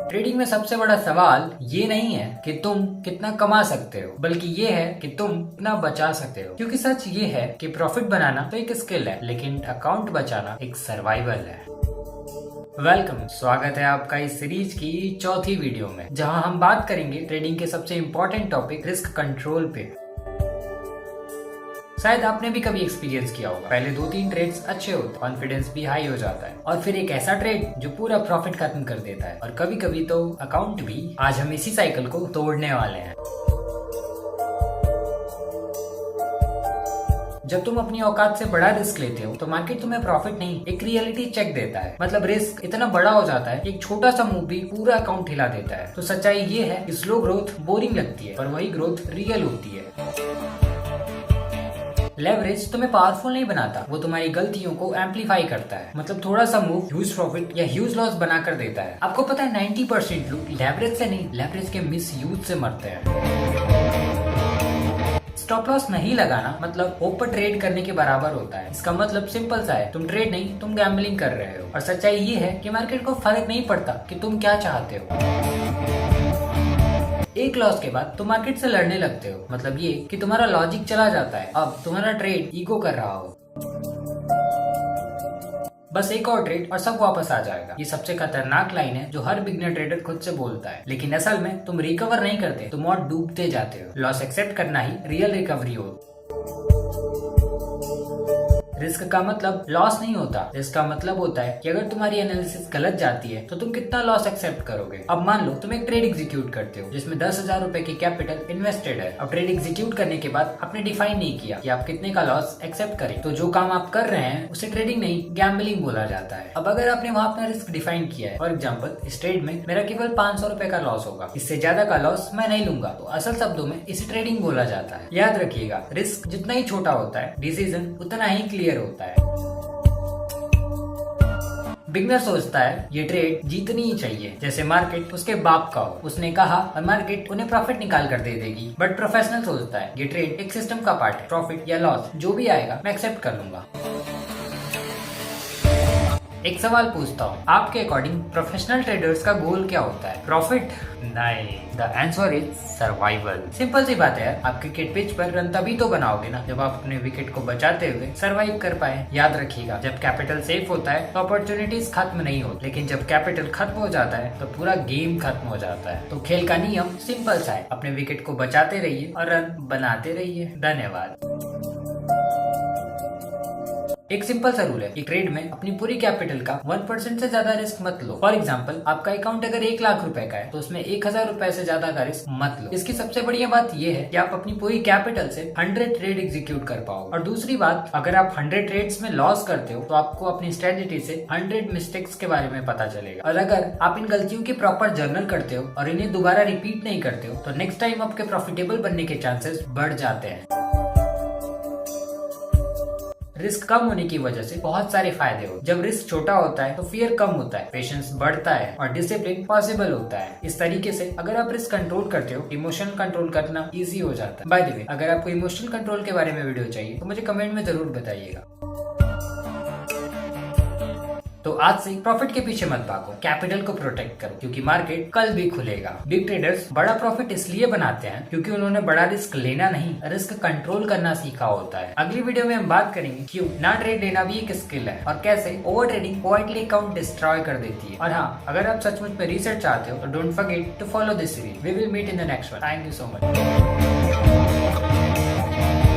Trading में सबसे बड़ा सवाल ये नहीं है कि तुम कितना कमा सकते हो, बल्कि ये है कि तुम कितना बचा सकते हो। क्योंकि सच ये है कि प्रॉफिट बनाना तो एक स्किल है, लेकिन अकाउंट बचाना एक सर्वाइवल है। वेलकम, स्वागत है आपका इस सीरीज की चौथी वीडियो में, जहां हम बात करेंगे ट्रेडिंग के सबसे इम्पोर्टेंट टॉपिक रिस्क कंट्रोल पे। शायद आपने भी कभी एक्सपीरियंस किया होगा, पहले 2-3 ट्रेड्स अच्छे होते, कॉन्फिडेंस भी हाई हो जाता है, और फिर एक ऐसा ट्रेड जो पूरा प्रॉफिट खत्म कर देता है, और कभी कभी तो अकाउंट भी। आज हम इसी साइकिल को तोड़ने वाले हैं। जब तुम अपनी औकात से बड़ा रिस्क लेते हो तो मार्केट तुम्हें प्रॉफिट नहीं, एक रियलिटी चेक देता है। मतलब रिस्क इतना बड़ा हो जाता है कि एक छोटा सा मूव भी पूरा अकाउंट हिला देता है। तो सच्चाई ये है कि स्लो ग्रोथ बोरिंग लगती है, पर वही ग्रोथ रियल होती है। लेवरेज तुम्हें पावरफुल नहीं बनाता, वो तुम्हारी गलतियों को एम्पलीफाई करता है। मतलब थोड़ा सा मूव ह्यूज प्रॉफिट या ह्यूज लॉस बना कर देता है। आपको पता है 90% लोग लेवरेज से नहीं, लेवरेज के मिस यूज से मरते हैं। स्टॉप लॉस नहीं लगाना मतलब ओवर ट्रेड करने के बराबर होता है। इसका मतलब सिंपल सा है, तुम ट्रेड नहीं, तुम गैम्बलिंग कर रहे हो। और सच्चाई ये है कि मार्केट को फर्क नहीं पड़ता कि तुम क्या चाहते हो। एक लॉस के बाद तुम मार्केट से लड़ने लगते हो, मतलब ये कि तुम्हारा लॉजिक चला जाता है। अब तुम्हारा ट्रेड ईगो कर रहा हो, बस एक और ट्रेड और सब वापस आ जाएगा। ये सबसे खतरनाक लाइन है जो हर बिगनर ट्रेडर खुद से बोलता है, लेकिन असल में तुम रिकवर नहीं करते, तुम और डूबते जाते हो। लॉस एक्सेप्ट करना ही रियल रिकवरी हो। रिस्क का मतलब लॉस नहीं होता, रिस्क का मतलब होता है कि अगर तुम्हारी एनालिसिस गलत जाती है तो तुम कितना लॉस एक्सेप्ट करोगे। अब मान लो तुम एक ट्रेड एग्जीक्यूट करते हो जिसमें 10,000 रुपए की कैपिटल इन्वेस्टेड है। अब ट्रेड एग्जीक्यूट करने के बाद आपने डिफाइन नहीं किया कि आप कितने का लॉस एक्सेप्ट करें, तो जो काम आप कर रहे हैं उसे ट्रेडिंग नहीं गैम्बलिंग बोला जाता है। अब अगर आपने वहाँ अपना रिस्क डिफाइन किया है, फॉर एग्जाम्पल इस ट्रेड में मेरा केवल 500 रुपए का लॉस होगा, इससे ज्यादा का लॉस मैं नहीं लूंगा, तो असल शब्दों में इसे ट्रेडिंग बोला जाता है। याद रखिएगा, रिस्क जितना ही छोटा होता है, डिसीजन उतना ही क्लियर होता है। बिगनर सोचता है ये ट्रेड जीतनी ही चाहिए, जैसे मार्केट उसके बाप का हो, उसने कहा और मार्केट उन्हें प्रॉफिट निकाल कर दे देगी। बट प्रोफेशनल सोचता है ये ट्रेड एक सिस्टम का पार्ट है, प्रॉफिट या लॉस जो भी आएगा मैं एक्सेप्ट कर लूंगा। एक सवाल पूछता हूँ, आपके अकॉर्डिंग प्रोफेशनल ट्रेडर्स का गोल क्या होता है? प्रॉफिट? नहीं, the answer is survival. Simple सी बात है यार, आप क्रिकेट पिच पर रन तभी तो बनाओगे ना जब आप अपने विकेट को बचाते हुए सरवाइव कर पाए। याद रखिएगा, जब कैपिटल सेफ होता है तो अपॉर्चुनिटीज खत्म नहीं होती, लेकिन जब कैपिटल खत्म हो जाता है तो पूरा गेम खत्म हो जाता है। तो खेल का नियम सिंपल सा है, अपने विकेट को बचाते रहिए और रन बनाते रहिए। धन्यवाद। एक सिंपल सा रूल है कि ट्रेड में अपनी पूरी कैपिटल का 1% से ज्यादा रिस्क मत लो। फॉर एग्जांपल आपका अकाउंट अगर 1 लाख रुपए का है तो उसमें 1,000 रुपए से ज्यादा का रिस्क मत लो। इसकी सबसे बढ़िया बात यह है कि आप अपनी पूरी कैपिटल से 100 ट्रेड एग्जीक्यूट कर पाओ। और दूसरी बात, अगर आप 100 ट्रेड्स में लॉस करते हो तो आपको अपनी स्ट्रेटेजी से 100 मिस्टेक्स के बारे में पता चलेगा। और अगर आप इन गलतियों की प्रॉपर जर्नल करते हो और इन्हें दोबारा रिपीट नहीं करते हो तो नेक्स्ट टाइम आपके प्रॉफिटेबल बनने के चांसेस बढ़ जाते हैं। रिस्क कम होने की वजह से बहुत सारे फायदे होते हैं। जब रिस्क छोटा होता है तो फियर कम होता है, पेशेंस बढ़ता है और डिसिप्लिन पॉसिबल होता है। इस तरीके से अगर आप रिस्क कंट्रोल करते हो, इमोशन कंट्रोल करना इजी हो जाता है। बाय द वे, अगर आपको इमोशनल कंट्रोल के बारे में वीडियो चाहिए तो मुझे कमेंट में जरूर बताइएगा। तो आज से प्रॉफिट के पीछे मत भागो, कैपिटल को प्रोटेक्ट करो, क्योंकि मार्केट कल भी खुलेगा। बिग ट्रेडर्स बड़ा प्रॉफिट इसलिए बनाते हैं क्योंकि उन्होंने बड़ा रिस्क लेना नहीं, रिस्क कंट्रोल करना सीखा होता है। अगली वीडियो में हम बात करेंगे क्यों ना ट्रेड लेना भी एक स्किल है और कैसे over trading quietly account destroy कर देती है। और हाँ, अगर आप सचमुच में रिसर्च चाहते हो तो don't forget to follow this series. We will meet in the next one. Thank you so much.